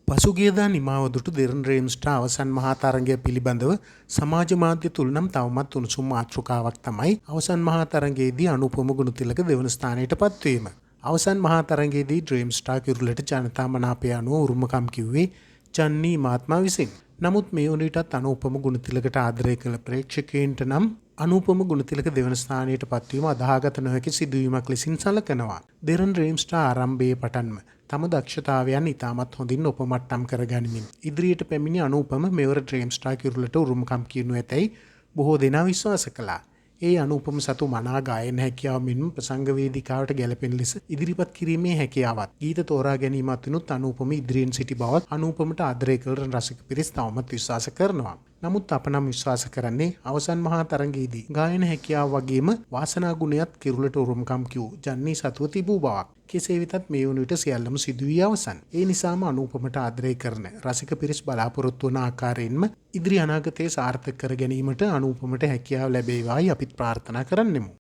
පසුගියදා නිමාව දුටු දෙරන් රේම්ස්ටා අවසන් මහා තරගය පිළිබඳව සමාජ මාධ්‍ය තුල නම් තවමත් උණුසුම් මාතෘකාවක් තමයි අවසන් මහා තරගයේදී අනුපම ගුණතිලක දෙවන ස්ථානයට පත්වීම. අවසන් මහා තරගයේදී ඩ්‍රීම්ස්ටා කිරුළට ජනතා මනාපය අනුව උරුමකම් කිව්වේ චන්නී මහත්මයා විසින්. නමුත් මේ වනවිටත් අනුපම ගුණතිලකට ආදරය කළ ප්‍රේක්ෂකයන්ට නම් අනුපම ගුණතිලක දෙවන ස්ථානයට පත්වීම අදාහගත නොහැකි සිදුවීමක් ලෙසින් සැලකනවා. දෙරන් රේම්ස්ටා ආරම්භයේ පටන්ම තම දක්ෂතාවයන් ඉතාමත් හොඳින් ඔපමට්ටම් කරගනිමින් ඉදිරියට පැමිණි අනුපම මෙවර ඩ්‍රීම්ස්ටා කිරුළට උරුමකම් කියනු ඇතැයි බොහෝ දෙනා විශ්වාස කළා. ඒ අනුපම සතු මනා ගායන හැකියාව මෙන්ම ප්‍රසංග වේදිකාවට ගැලපෙන ලෙස ඉදිරිපත් කිරීමේ හැකියාවත් ගීත තෝරා ගැනීමත් වෙනුත් අනුපම ඉදිරියෙන් සිටි බවත් අනුපමට ආදරය කළ රසික පිරිස් තවමත් විශ්වාස කරනවා. නමුත් අප නම් විශ්වාස කරන්නේ අවසන් මහා තරගයේදී ගායන හැකියාව වගේම වාසනා ගුණයත් කිරුළට උරුමකම් කියූ ජන්නී සතුව තිබූ බවක්. කෙසේ වෙතත් මේ වන විට සියල්ලම සිදු වී අවසන්. ඒ නිසාම අනුපමට ආදරය කරන රසික පිරිස් බලාපොරොත්තු වන ආකාරයෙන්ම ඉදිරි අනාගතයේ සාර්ථක කර ගැනීමට අනුපමට හැකියාව ලැබේවායි අපිත් ප්‍රාර්ථනා කරන්නෙමු.